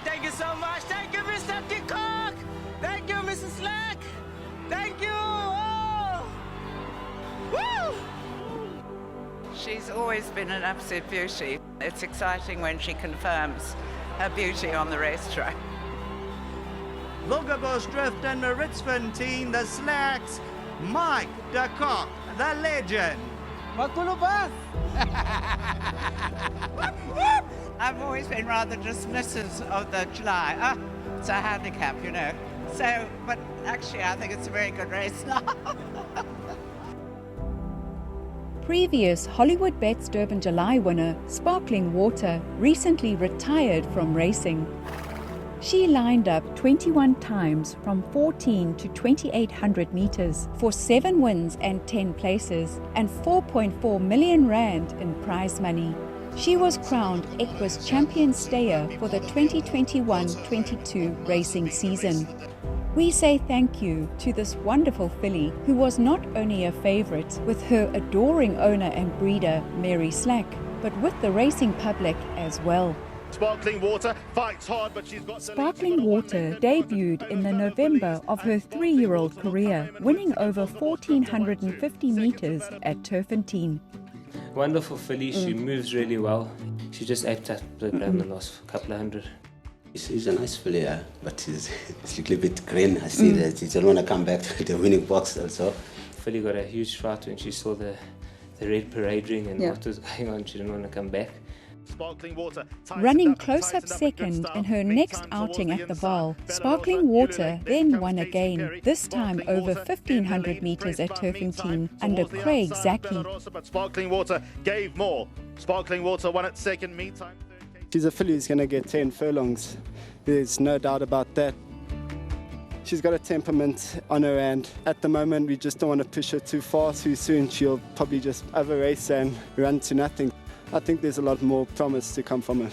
thank you so much. Thank you, Mr. Kock. Thank you, Mrs. Slack. Thank you. Oh. Woo! She's always been an absolute beauty. It's exciting when she confirms her beauty on the racetrack. Drift and Mauritzfontein, the Slacks, Mike de Kock, the legend. Makulubas. I've always been rather dismissive of the July. It's a handicap, you know. So, but actually I think it's a very good race now. Previous Hollywoodbets Durban July winner, Sparkling Water, recently retired from racing. She lined up 21 times from 14 to 2,800 meters for 7 wins and 10 places and 4.4 million rand in prize money. She was crowned Equus Champion stayer for the 2021-22 racing season. We say thank you to this wonderful filly who was not only a favorite with her adoring owner and breeder Mary Slack, but with the racing public as well. Sparkling Water fights hard, but she's got... Sparkling Water debuted in the November of her 3-year-old career, winning over 1,450 meters at Turfentine. Wonderful filly, she moves really well. She just aped up the last couple of hundred. She's a nice filly, but it's a little bit green. I see that she doesn't want to come back to the winning box also. Filly got a huge fright when she saw the red parade ring and what was going on. She didn't want to come back. Sparkling Water running close up second in her next outing at the Vaal, Sparkling Water then won again, this time over 1,500 meters at Turfentine under Craig Zaki. But Sparkling Water gave more. Sparkling Water won at second, meantime. She's a filly who's going to get 10 furlongs. There's no doubt about that. She's got a temperament on her, and at the moment we just don't want to push her too far too soon. She'll probably just over-race and run to nothing. I think there's a lot more promise to come from her.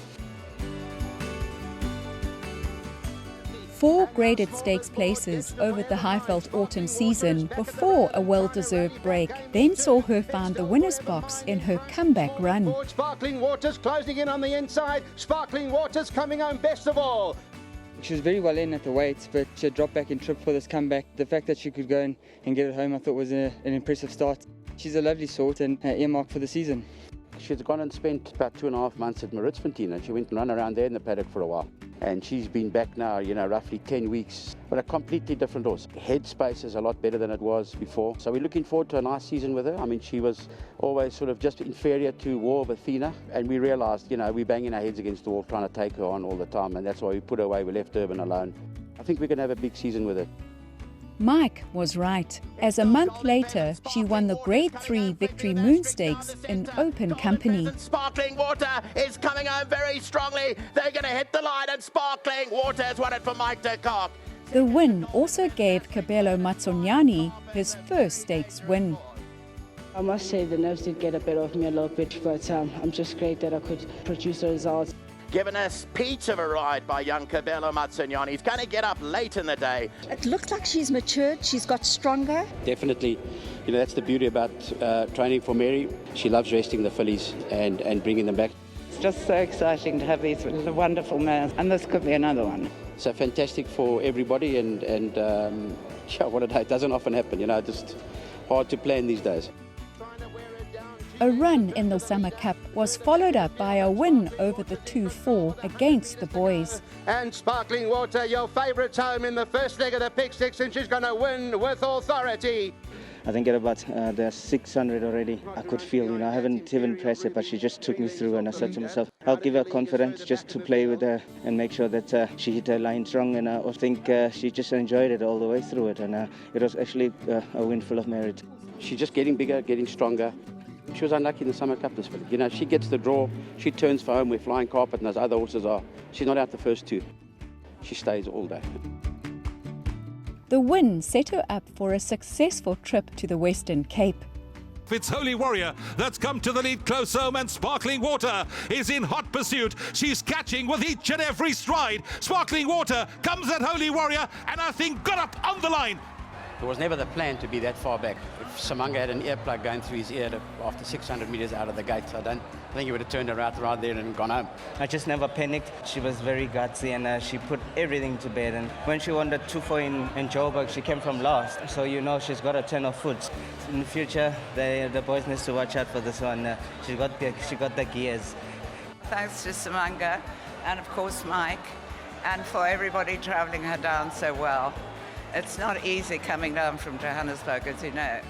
4 graded stakes places over the Highveld autumn season before a well-deserved break, then saw her find the winner's box in her comeback run. Sparkling Water's closing in on the inside. Sparkling Water's coming home best of all. She was very well in at the weights, but she had dropped back in trip for this comeback. The fact that she could go and get it home, I thought was an impressive start. She's a lovely sort and earmarked for the season. She's gone and spent about 2.5 months at Mauritzfontein, and she went and ran around there in the paddock for a while. And she's been back now, roughly 10 weeks, but a completely different horse. Headspace is a lot better than it was before. So we're looking forward to a nice season with her. I mean, she was always sort of just inferior to War of Athena, and we realised, we're banging our heads against the wall trying to take her on all the time, and that's why we put her away. We left Durban alone. I think we're going to have a big season with her. Mike was right, as a month later she won the Grade 3 Victory Moon Stakes in open company. Sparkling Water is coming home very strongly. They're going to hit the line, and Sparkling Water has won it for Mike de Kock. The win also gave Kabelo Matsonyane his first stakes win. I must say the nerves did get a bit of me a little bit, but I'm just great that I could produce the results. Given a peach of a ride by young Kabelo Matsonyane. He's going to get up late in the day. It looks like she's matured, she's got stronger. Definitely, that's the beauty about training for Mary. She loves resting the fillies and bringing them back. It's just so exciting to have these wonderful mares, and this could be another one. So fantastic for everybody, and what a day. It doesn't often happen, just hard to plan these days. A run in the Summer Cup was followed up by a win over the 2-4 against the boys. And Sparkling Water, your favourite's home in the first leg of the Pick Six, and she's going to win with authority. I think at about the 600 already, I could feel, I haven't even pressed it, but she just took me through, and I said to myself, I'll give her confidence just to play with her and make sure that she hit her line strong, and I think she just enjoyed it all the way through it, and it was actually a win full of merit. She's just getting bigger, getting stronger. She was unlucky in the Summer Cup this week. She gets the draw, she turns for home where Flying Carpet and those other horses are. She's not out the first 2. She stays all day. The win set her up for a successful trip to the Western Cape. It's Holy Warrior that's come to the lead close home, and Sparkling Water is in hot pursuit. She's catching with each and every stride. Sparkling Water comes at Holy Warrior, and I think got up on the line. It was never the plan to be that far back. If Samanga had an earplug going through his ear after 600 meters out of the gate, I think he would have turned around right there and gone home. I just never panicked. She was very gutsy and she put everything to bed. And when she won the 2-4 in Joburg, she came from last. So you know she's got a turn of foot. In the future, the boys need to watch out for this one. She got the gears. Thanks to Samanga and of course Mike, and for everybody travelling her down so well. It's not easy coming down from Johannesburg, as you know.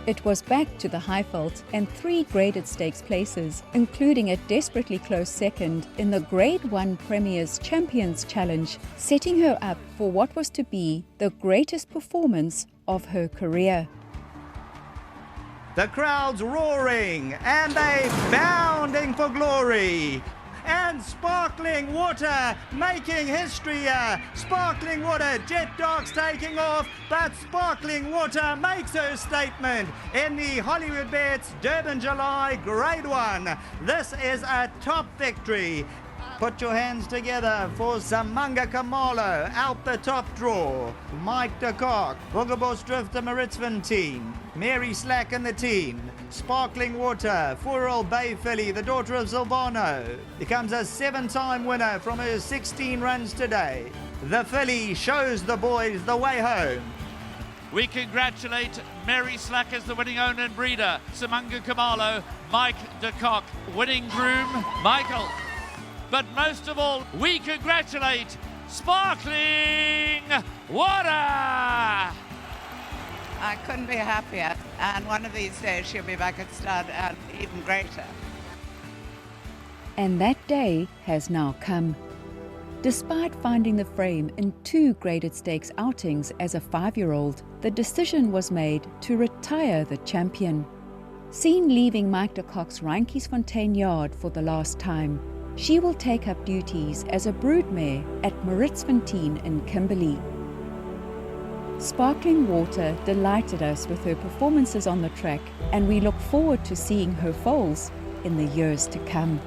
It was back to the Highveld and 3 graded stakes places, including a desperately close second in the Grade 1 Premier's Champions Challenge, setting her up for what was to be the greatest performance of her career. The crowd's roaring and they bounding for glory. And Sparkling Water making history here. Sparkling Water, Jet Dogs taking off, but Sparkling Water makes her statement in the Hollywoodbets Durban July Grade 1. This is a top victory. Put your hands together for Samanga Kamalo out the top draw. Mike de Kock, Boogabos Drifter Mauritzfontein, Mary Slack and the team. Sparkling Water, 4-year-old Bay filly, the daughter of Silvano, becomes a 7-time winner from her 16 runs today. The filly shows the boys the way home. We congratulate Mary Slack as the winning owner and breeder, Samanga Kamalo, Mike de Kock, winning groom, Michael. But most of all, we congratulate Sparkling Water! I couldn't be happier, and one of these days she'll be back at stud and even greater. And that day has now come. Despite finding the frame in 2 graded stakes outings as a 5-year-old, the decision was made to retire the champion. Seen leaving Mike de Kock's Mauritzfontein yard for the last time, she will take up duties as a broodmare at Mauritzfontein in Kimberley. Sparkling Water delighted us with her performances on the track, and we look forward to seeing her foals in the years to come.